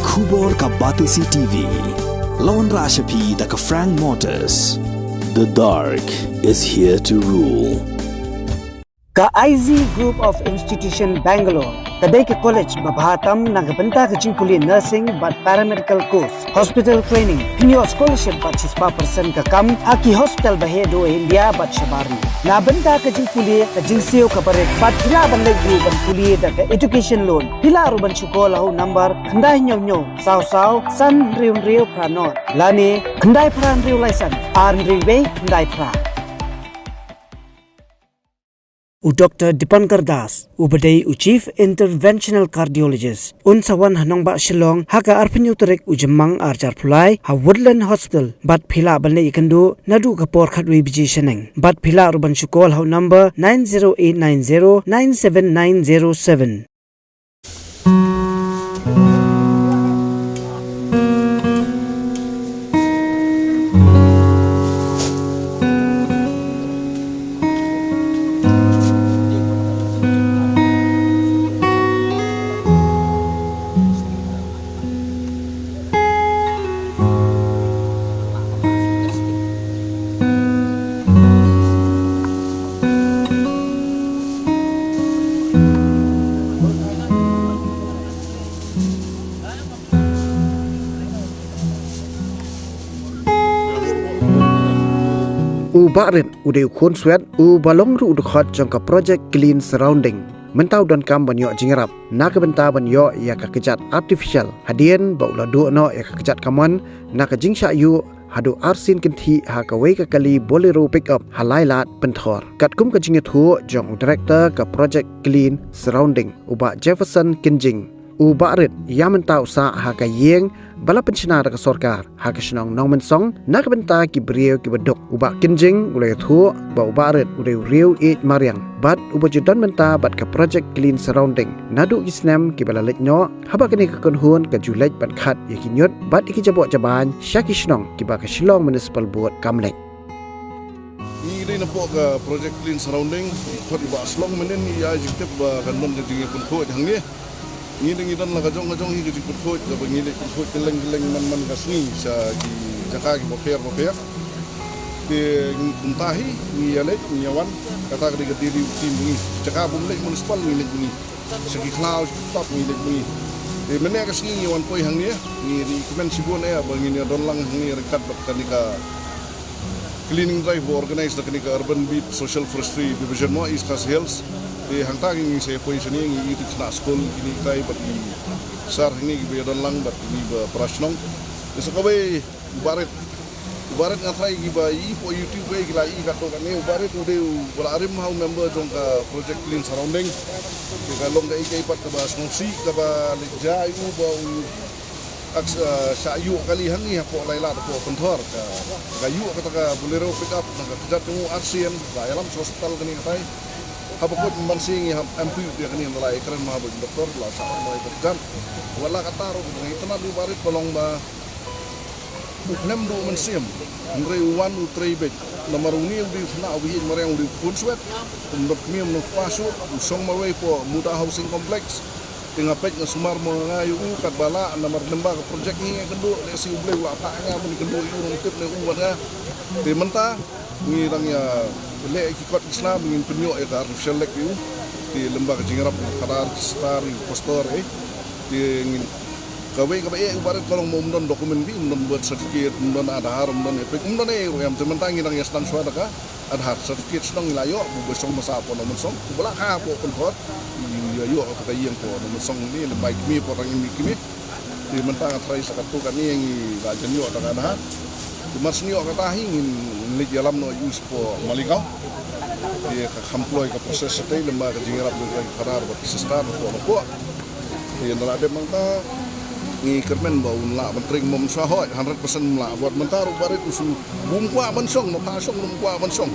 Khubor ka Batisi TV. Lawan Rashapi da ka Frank Motors. The dark is here to rule. Ka IZ Group of Institution Bangalore. Kadai ke college babhatam nagabanta ke jingkuli nursing but paramedical course, hospital training, pinyo scholarship but 6% ka kam, haki hospital bahedo India but shabarni. Nabanta ke jingkuli ka jingsio ka barek but pila banle group ban kuli da ka education loan. Pila aruban chukola ho number khandai nyo saw san riu pranot. Lani khandai pran riu license ar riu khandai pra. Dr. Dipankar Das, Ubadai Chief Interventional Cardiologist, Unsawan Hanongba Shillong, Haka Arpinyu Turek Ujamang Arjar Pulai, Ha Woodland Hospital, Bat Pila Banle Ikandu, Nadu Kapor Katwi Biji Sheneng, Bat Pila Ruban Shukol How number 90890-97907. Barit udah ukun swet balong ru udkhot jangka project clean surrounding mentau dan kam banyo jingrap nak benta banyo ya ka kejat artificial hadien baula do no ya ka kejat kaman nak jingsha yu hadu arsin kinthi ha ka wei ka kali bolero pick up halailat penthor katkum ka jinge thu jong director ka project clean surrounding uba Jefferson Kinjing barit ya mentau sa ha ka yeng bala pensinar ka sorkar ha ka snong nong mensong nak benta ki brio ki bedok uba Kinjing ulai thu ba barit ulai riu e mariang bat uba judan menta bat ka project clean surrounding nadu ki snam ki bala leknyo haba kini ka konhun ka julek bat khat ya ki nyot bat ki jabok jaban syaki snong ki ba ka Shillong municipal board kamlek ini nampak ka project clean surrounding khot ba Shillong menen ya jiktep ba kanon de dinge pun khot hang ni ni dengan dan la kajong hi ke put ke bangile put keleng man kasni sa ki jaka ki boper ke untahi ni alek ni awan kata ke diri tim ni jaka bum lek municipal ni lek ni segi cloud top ni lek ni mene kasni ni wan poi hang ni recommend sibon ya bangine don lang ni rekat kanika cleaning drive organize kanika urban beat social forestry division mo East Coast Hills di hangtang ini saya posisi ini itu kena school ini kai bagi sar ini biadan lang bat ini prasnong sesuai baret ngatrai giba i po YouTube be gila i kato kan ni baret udah wala arim how member jong ka project clean surrounding kalong dai kai pat ka bas ngsi ka ba lejai u ba sayu kali hangi po laila po kontor ka gayu kata ka bolero pick up ka kejat mu arsian ba alam hospital kani kai habakot mansingi MP dia kini mulai keren mahabut doktor lah sama mulai berjan wala kataro ngi tanah di barit kolong ba uknem do mansim ngre wan utrei bet nomor uni di na wi mereng di punswet untuk kami menfasu song marway po muda housing complex dengan pek sumar mengayu kat bala nomor lembah project ni kendo lesi ublei wa taknya mun kendo iu ngitip le uwana di menta ni rangnya le ikot Islam ingin penyo ya artificial lake itu di lembah jingrap kadar star postor di ingin kawe ibarat kalau mau mendon dokumen bi mendon buat sertifikat mendon adhar mendon epek mendon yang tementang yang sedang suara ka adhar sertifikat sedang layo besong masa apa nomor song bola ka po kontot yo kata yang po nomor song ni lebih kimi orang ini kimi di mentang atrai sakatu kan ni yang gajen yo tak adhar mas ni kata ingin lik dalam no use po maligau dia kamploy ka proses setay lembaga jingrap dengan karar buat sistar po dia nala de mangka ni kermen bau la mentring mom sahoi 100% la buat mentar barit usu bumkwa mensong no pasong bumkwa mensong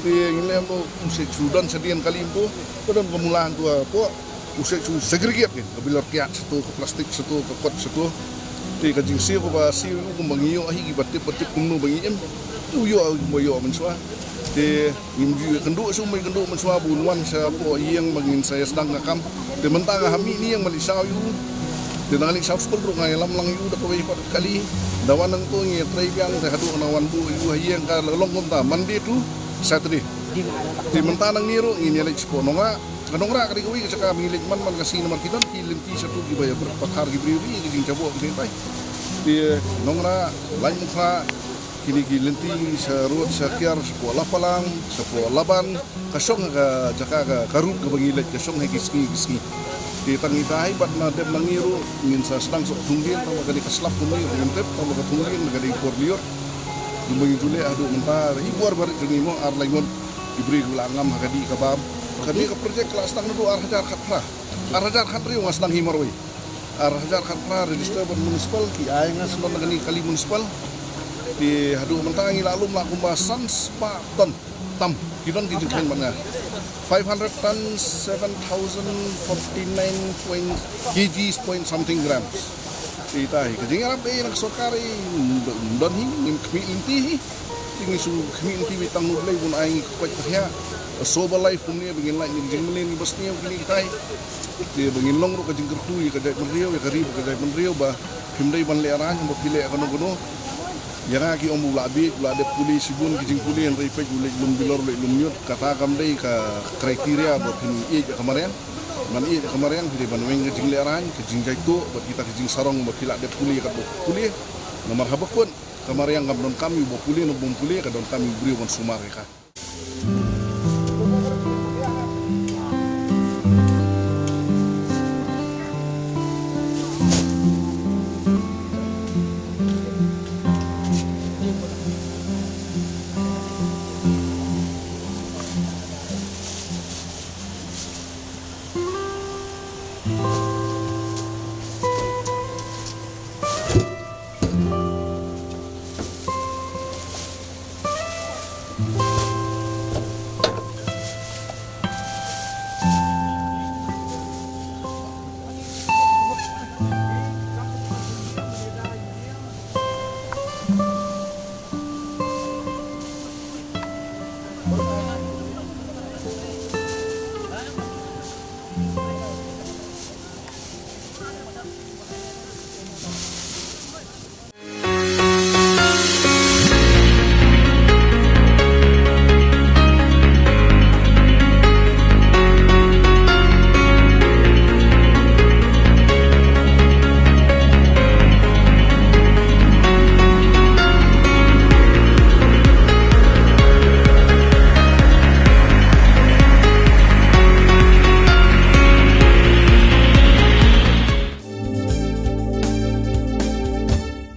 dia ngilem po usik sudan sedian kali impo kedon pemulaan tua po usik segregate ni bila kiat satu ke plastik satu ke kot satu di kajing sih ko ba sih ko mangiyo ahi batip kumno bangiem uyo moyo menswa de imju kendo sumai kendo menswa bunwan sa po yang mangin saya sedang ngakam de mentang hami ni yang malisau yu Tinangali South School ro ngai lam lang yu da ko ipat kali dawan nang tu ngi trai biang te hadu na wan bu yu hiang ka long kom ta Monday tu Saturday ti menta nang niru ngi nyelek spo nonga kanongra kali ko wi ka milik man kasi naman kiton ki limti satu gi baya pathar gi briwi gi jabo gi pai ti nongra lain mukha kini gi limti sarut sakiar spo lapalang spo laban kasong ka jaka ka karut ka bangilek kasong he giski di tangi tahi bat na dem nangiru min sa sedang sok tunggil tahu kali keslap kumi ngentep tahu ka tunggil kali por liur dumeng jule adu mentar ibuar barit jengimo ar laimon diberi ulangam hakadi kabab kadi ka projek kelas tang nu ar hajar khatra was tang himarwi ar hajar khatra register municipal ki ayengas non ngani kali municipal di hadu mentangi lalu melakukan bahasan spa ton tam kidon kijengkan mana 500 tons 7,049 kgs point something grams. Itahi kajing arab nang sokari don hing kmi inti tingi su kmi inti bitang nublay bun ay kwat kaya soba life kumni bingin lai ni jing melin bas niya kini itai dia bingin long ro kajing kerhui kajai menriau ya karib kajai menriau ba himdai ban le aran ba pile gono yang aki om ulabi ulade puli sibun kijing puli yang ripet ulek lum bilor ulek lum nyut kata kamdai ka kriteria buat ini kemarin man kemarin di banweng kijing leran kijing jaito buat kita kijing sarong buat pila de puli kat puli nomor habakun kemarin ngam don kami buat puli no bom puli ka don kami beri wan sumar ka